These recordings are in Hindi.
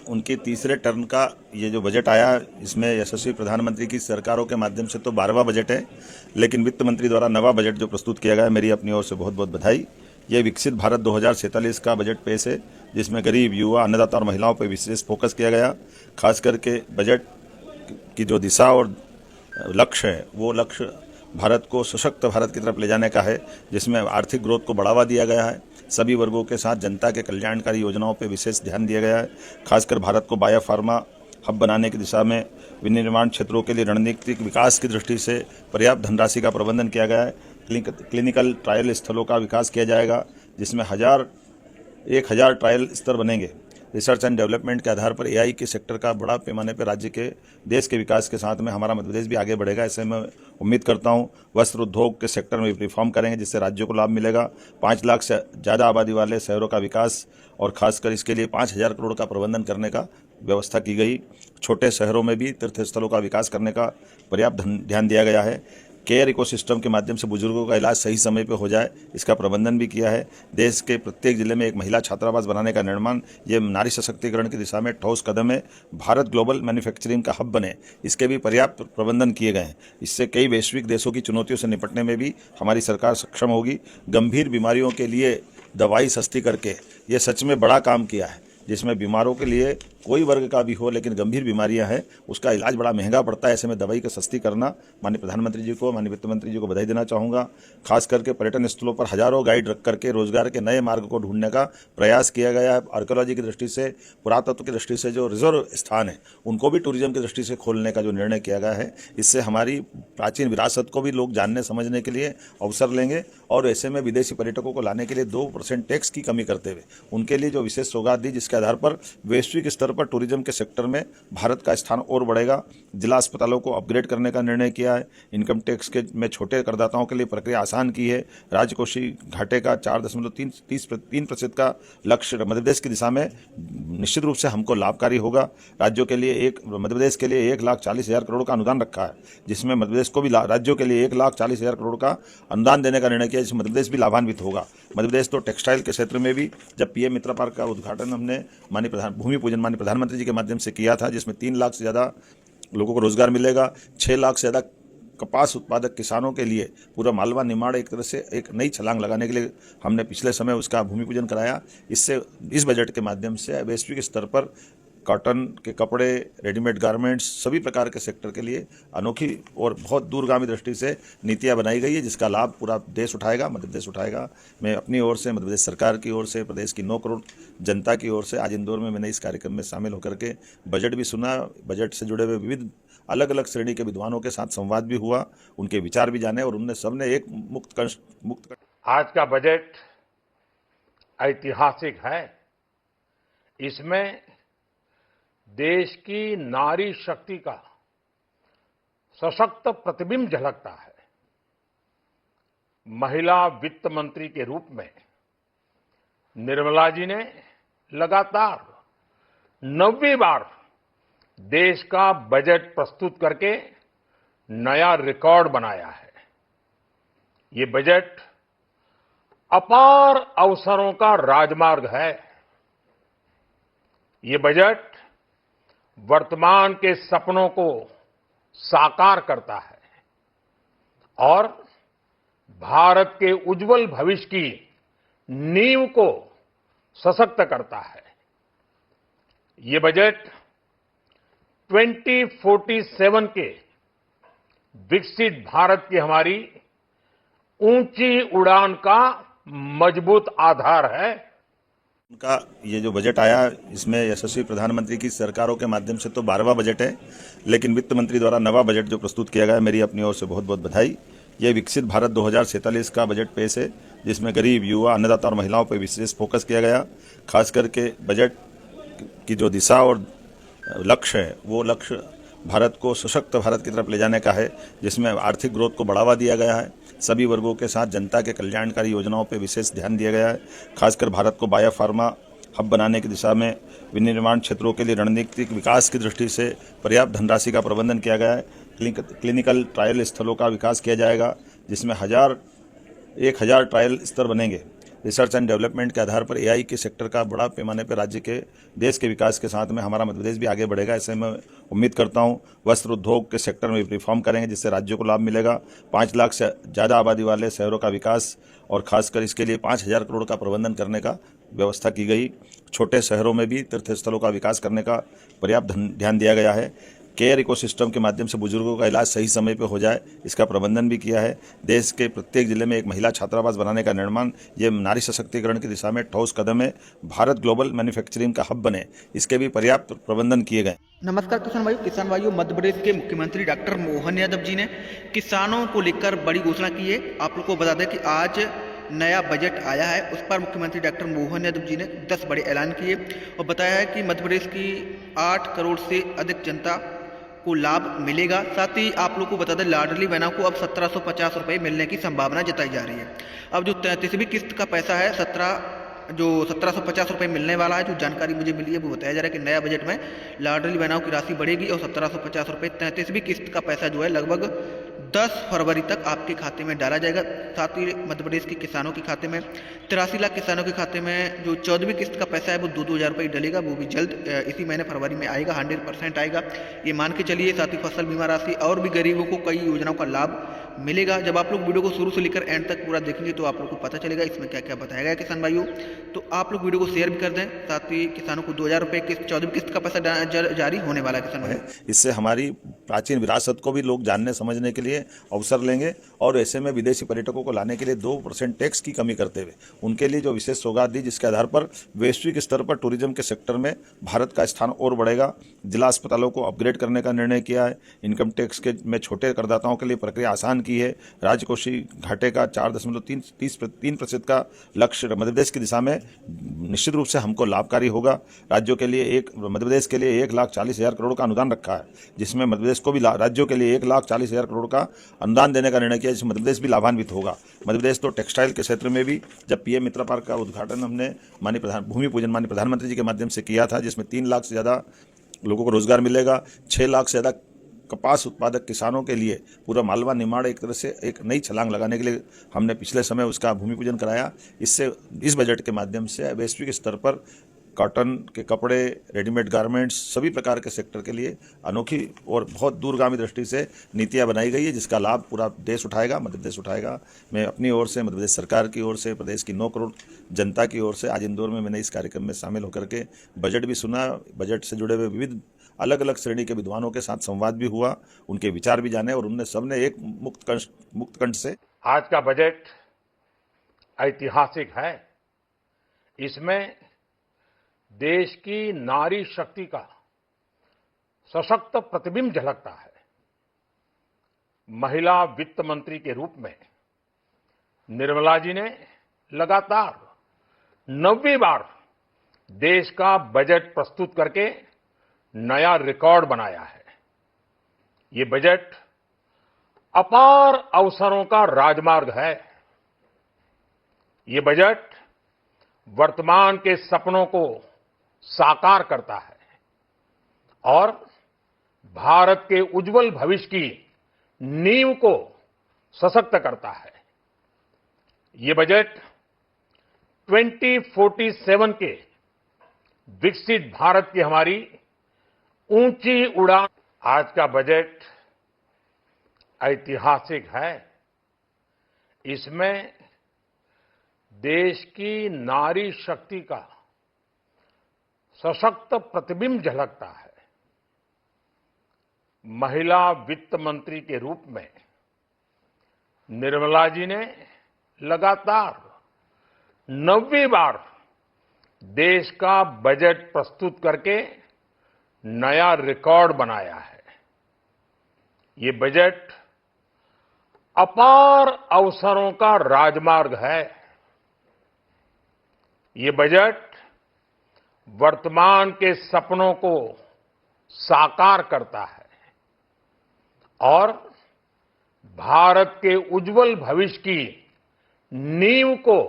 उनके तीसरे टर्म का ये जो बजट आया, इसमें यशस्वी प्रधानमंत्री की सरकारों के माध्यम से तो 12वां बजट है, लेकिन वित्त मंत्री द्वारा नवा बजट जो प्रस्तुत किया गया है, मेरी अपनी ओर से बहुत बहुत बधाई। ये विकसित भारत 2047 का बजट पेश है, जिसमें गरीब, युवा, अन्नदाता और महिलाओं पर विशेष फोकस किया गया। खास करके बजट की जो दिशा और लक्ष्य है, वो लक्ष्य भारत को सशक्त भारत की तरफ ले जाने का है, जिसमें आर्थिक ग्रोथ को बढ़ावा दिया गया है। सभी वर्गों के साथ जनता के कल्याणकारी योजनाओं पर विशेष ध्यान दिया गया है। खासकर भारत को बायोफार्मा हब बनाने की दिशा में विनिर्माण क्षेत्रों के लिए रणनीतिक विकास की दृष्टि से पर्याप्त धनराशि का प्रबंधन किया गया है। क्लिनिकल ट्रायल स्थलों का विकास किया जाएगा, जिसमें 1000 ट्रायल स्तर बनेंगे। रिसर्च एंड डेवलपमेंट के आधार पर एआई के सेक्टर का बड़ा पैमाने पर राज्य के देश के विकास के साथ में हमारा मध्य प्रदेश भी आगे बढ़ेगा, ऐसे मैं उम्मीद करता हूं। वस्त्र उद्योग के सेक्टर में रिफॉर्म करेंगे, जिससे राज्यों को लाभ मिलेगा। 5 लाख से ज़्यादा आबादी वाले शहरों का विकास और खासकर इसके लिए 5000 करोड़ का प्रबंधन करने का व्यवस्था की गई। छोटे शहरों में भी तीर्थ स्थलों का विकास करने का पर्याप्त ध्यान दिया गया है। केयर इकोसिस्टम के माध्यम से बुजुर्गों का इलाज सही समय पर हो जाए, इसका प्रबंधन भी किया है। देश के प्रत्येक जिले में एक महिला छात्रावास बनाने का निर्माण, ये नारी सशक्तिकरण की दिशा में ठोस कदम है। भारत ग्लोबल मैन्युफैक्चरिंग का हब बने, इसके भी पर्याप्त प्रबंधन किए गए हैं। इससे कई वैश्विक देशों की चुनौतियों से निपटने में भी हमारी सरकार सक्षम होगी। गंभीर बीमारियों के लिए दवाई सस्ती करके ये सच में बड़ा काम किया है, जिसमें बीमारों के लिए कोई वर्ग का भी हो, लेकिन गंभीर बीमारियां हैं, उसका इलाज बड़ा महंगा पड़ता है। ऐसे में दवाई को सस्ती करना, माननीय प्रधानमंत्री जी को, माननीय वित्त मंत्री जी को बधाई देना चाहूँगा। खास करके पर्यटन स्थलों पर हजारों गाइड रख करके रोजगार के नए मार्ग को ढूंढने का प्रयास किया गया है। आर्कियोलॉजी की दृष्टि से, पुरातत्व की दृष्टि से जो रिजर्व स्थान है, उनको भी टूरिज्म की दृष्टि से खोलने का जो निर्णय किया गया है, इससे हमारी प्राचीन विरासत को भी लोग जानने समझने के लिए अवसर लेंगे। और ऐसे में विदेशी पर्यटकों को लाने के लिए 2% टैक्स की कमी करते हुए उनके लिए जो विशेष सौगात दी, जिसके आधार पर वैश्विक स्तर पर टूरिज्म के सेक्टर में भारत का स्थान और बढ़ेगा। जिला अस्पतालों को अपग्रेड करने का निर्णय किया है। इनकम टैक्स के में छोटे करदाताओं के लिए प्रक्रिया आसान की है। राजकोषीय घाटे का 4.3% का लक्ष्य मध्य प्रदेश की दिशा में निश्चित रूप से हमको लाभकारी होगा। राज्यों के लिए मध्य प्रदेश के लिए 1,40,000 करोड़ का अनुदान रखा है, जिसमें मध्य प्रदेश को भी राज्यों के लिए 1,40,000 करोड़ का अनुदान देने का निर्णय किया, जिसमें मध्य प्रदेश भी लाभान्वित होगा। मध्य प्रदेश तो टेक्सटाइल के क्षेत्र में भी, जब पीएम मित्र पार्क का उद्घाटन हमने भूमि पूजन माननीय प्रधानमंत्री जी के माध्यम से किया था, जिसमें 3 लाख से ज़्यादा लोगों को रोजगार मिलेगा। 6 लाख से ज़्यादा कपास उत्पादक किसानों के लिए पूरा मालवा निमाड़ एक तरह से एक नई छलांग लगाने के लिए हमने पिछले समय उसका भूमि पूजन कराया। इससे इस बजट के माध्यम से वैश्विक स्तर पर कॉटन के कपड़े, रेडीमेड गारमेंट्स, सभी प्रकार के सेक्टर के लिए अनोखी और बहुत दूरगामी दृष्टि से नीतियां बनाई गई है, जिसका लाभ पूरा देश उठाएगा, मध्य प्रदेश उठाएगा। मैं अपनी ओर से, मध्य प्रदेश सरकार की ओर से, प्रदेश की 9 करोड़ जनता की ओर से आज इंदौर में मैंने इस कार्यक्रम में शामिल होकर के बजट भी सुना। बजट से जुड़े हुए विविध अलग अलग श्रेणी के विद्वानों के साथ संवाद भी हुआ, उनके विचार भी जाने, और उनने सबने एक मुक्त आज का बजट ऐतिहासिक है। इसमें देश की नारी शक्ति का सशक्त प्रतिबिंब झलकता है। महिला वित्त मंत्री के रूप में निर्मला जी ने लगातार 9वीं बार देश का बजट प्रस्तुत करके नया रिकॉर्ड बनाया है। ये बजट अपार अवसरों का राजमार्ग है। ये बजट वर्तमान के सपनों को साकार करता है और भारत के उज्जवल भविष्य की नींव को सशक्त करता है। ये बजट 2047 के विकसित भारत की हमारी ऊंची उड़ान का मजबूत आधार है। उनका ये जो बजट आया, इसमें यशस्वी प्रधानमंत्री की सरकारों के माध्यम से तो 12वां बजट है, लेकिन वित्त मंत्री द्वारा नवा बजट जो प्रस्तुत किया गया है, मेरी अपनी ओर से बहुत बहुत बधाई। ये विकसित भारत 2047 का बजट पेश है, जिसमें गरीब, युवा, अन्नदाता और महिलाओं पर विशेष फोकस किया गया। खास करके बजट की जो दिशा और लक्ष्य है, वो लक्ष्य भारत को सशक्त भारत की तरफ ले जाने का है, जिसमें आर्थिक ग्रोथ को बढ़ावा दिया गया है। सभी वर्गों के साथ जनता के कल्याणकारी योजनाओं पर विशेष ध्यान दिया गया है। खासकर भारत को बायोफार्मा हब बनाने की दिशा में विनिर्माण क्षेत्रों के लिए रणनीतिक विकास की दृष्टि से पर्याप्त धनराशि का प्रबंधन किया गया है। क्लिनिकल ट्रायल स्थलों का विकास किया जाएगा, जिसमें 1000 ट्रायल स्तर बनेंगे। रिसर्च एंड डेवलपमेंट के आधार पर एआई के सेक्टर का बड़ा पैमाने पर राज्य के देश के विकास के साथ में हमारा मध्य प्रदेश भी आगे बढ़ेगा। ऐसे मैं उम्मीद करता हूं वस्त्र उद्योग के सेक्टर में रिफॉर्म करेंगे जिससे राज्यों को लाभ मिलेगा। 5 लाख से ज़्यादा आबादी वाले शहरों का विकास और खासकर इसके लिए 5,000 करोड़ का प्रबंधन करने का व्यवस्था की गई। छोटे शहरों में भी तीर्थ स्थलों का विकास करने का पर्याप्त ध्यान दिया गया है। केयर इकोसिस्टम के माध्यम से बुजुर्गों का इलाज सही समय पर हो जाए, इसका प्रबंधन भी किया है। देश के प्रत्येक जिले में एक महिला छात्रावास बनाने का निर्माण, ये नारी सशक्तिकरण की दिशा में ठोस कदम है। भारत ग्लोबल मैन्युफैक्चरिंग का हब बने, इसके भी पर्याप्त प्रबंधन किए गए। नमस्कार किसान भाइयों, मध्य प्रदेश के मुख्यमंत्री डॉक्टर मोहन यादव जी ने किसानों को लेकर बड़ी घोषणा की है। आप लोग को बता दें कि आज नया बजट आया है, उस पर मुख्यमंत्री डॉक्टर मोहन यादव जी ने 10 बड़े ऐलान किए और बताया है कि मध्य प्रदेश की 8 करोड़ से अधिक जनता को लाभ मिलेगा। साथ ही आप लोग को बता दें लाडली बहनों को अब 1750 रुपये मिलने की संभावना जताई जा रही है। अब जो 33वीं किस्त का पैसा है 1750 रुपये मिलने वाला है, जो जानकारी मुझे मिली है वो बताया जा रहा है कि नया बजट में लाडली बहनों की राशि बढ़ेगी और 1750 रुपये 33वीं किस्त का पैसा जो है लगभग 10 फरवरी तक आपके खाते में डाला जाएगा। साथ ही मध्य प्रदेश के किसानों के खाते में 83 लाख किसानों के खाते में जो 14वीं किस्त का पैसा है वो 2-2 हज़ार रुपये डलेगा, वो भी जल्द इसी महीने फरवरी में आएगा, 100% आएगा ये मान के चलिए। साथ ही फसल बीमा राशि और भी गरीबों को कई योजनाओं का लाभ मिलेगा। जब आप लोग वीडियो को शुरू से लेकर एंड तक पूरा देखेंगे तो आप लोग को पता चलेगा इसमें क्या क्या बताया गया किसान भाइयों। तो आप लोग वीडियो को शेयर भी कर दें। साथ ही किसानों को 2,000 रुपये किस्त 14वीं किस्त का पैसा जारी होने वाला है किसान भाई। इससे हमारी प्राचीन विरासत को भी लोग जानने समझने के लिए अवसर लेंगे और ऐसे में विदेशी पर्यटकों को लाने के लिए 2% टैक्स की कमी करते हुए उनके लिए जो विशेष सौगात दी, जिसके आधार पर वैश्विक स्तर पर टूरिज्म के सेक्टर में भारत का स्थान और बढ़ेगा। जिला अस्पतालों को अपग्रेड करने का निर्णय किया है। इनकम टैक्स के में छोटे करदाताओं के लिए प्रक्रिया आसान की है। राजकोषीय घाटे का 4.3% का लक्ष्य मध्य प्रदेश की दिशा में निश्चित रूप से हमको लाभकारी होगा। राज्यों के लिए मध्य प्रदेश के लिए 1,40,000 करोड़ का अनुदान रखा है, जिसमें मध्य प्रदेश को भी राज्यों के लिए 1,40,000 करोड़ का अनुदान देने का निर्णय किया, जिसमें मध्य प्रदेश भी लाभान्वित होगा। मध्य प्रदेश तो टेक्सटाइल के क्षेत्र में भी जब पीएम मित्र पार्क का उद्घाटन हमने भूमि पूजन माननीय प्रधानमंत्री जी के माध्यम से किया था, जिसमें 3 लाख से ज़्यादा लोगों को रोजगार मिलेगा। 6 लाख से ज़्यादा कपास उत्पादक किसानों के लिए पूरा मालवा निर्माण एक तरह से एक नई छलांग लगाने के लिए हमने पिछले समय उसका भूमि पूजन कराया। इससे इस बजट के माध्यम से वैश्विक स्तर पर कॉटन के कपड़े, रेडीमेड गारमेंट्स, सभी प्रकार के सेक्टर के लिए अनोखी और बहुत दूरगामी दृष्टि से नीतियां बनाई गई है, जिसका लाभ पूरा देश उठाएगा, मध्य प्रदेश उठाएगा। मैं अपनी ओर से, मध्य प्रदेश सरकार की ओर से, प्रदेश की 9 करोड़ जनता की ओर से आज इंदौर में मैंने इस कार्यक्रम में शामिल होकर के बजट भी सुना, बजट से जुड़े हुए विविध अलग अलग श्रेणी के विद्वानों के साथ संवाद भी हुआ, उनके विचार भी जाने और उनने सबने एक मुक्त कंठ से। आज का बजट ऐतिहासिक है। इसमें देश की नारी शक्ति का सशक्त प्रतिबिंब झलकता है। महिला वित्त मंत्री के रूप में निर्मला जी ने लगातार 9वीं बार देश का बजट प्रस्तुत करके नया रिकॉर्ड बनाया है। ये बजट अपार अवसरों का राजमार्ग है। ये बजट वर्तमान के सपनों को साकार करता है और भारत के उज्जवल भविष्य की नींव को सशक्त करता है। ये बजट 2047 के विकसित भारत की हमारी ऊंची उड़ान। आज का बजट ऐतिहासिक है। इसमें देश की नारी शक्ति का सशक्त प्रतिबिंब झलकता है। महिला वित्त मंत्री के रूप में निर्मला जी ने लगातार 9वीं बार देश का बजट प्रस्तुत करके नया रिकॉर्ड बनाया है। ये बजट अपार अवसरों का राजमार्ग है। ये बजट वर्तमान के सपनों को साकार करता है और भारत के उज्जवल भविष्य की नींव को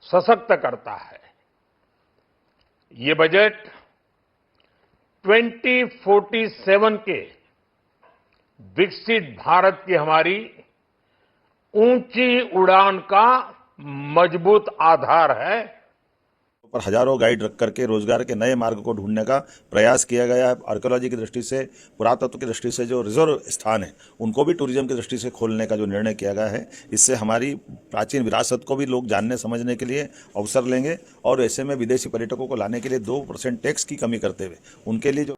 सशक्त करता है। ये बजट 2047 के विकसित भारत की हमारी ऊंची उड़ान का मजबूत आधार है। पर हजारों गाइड रख करके रोजगार के नए मार्ग को ढूंढने का प्रयास किया गया है। आर्कियोलॉजी की दृष्टि से, पुरातत्व की दृष्टि से जो रिजर्व स्थान है उनको भी टूरिज्म की दृष्टि से खोलने का जो निर्णय किया गया है, इससे हमारी प्राचीन विरासत को भी लोग जानने समझने के लिए अवसर लेंगे और ऐसे में विदेशी पर्यटकों को लाने के लिए 2% टैक्स की कमी करते हुए उनके लिए जो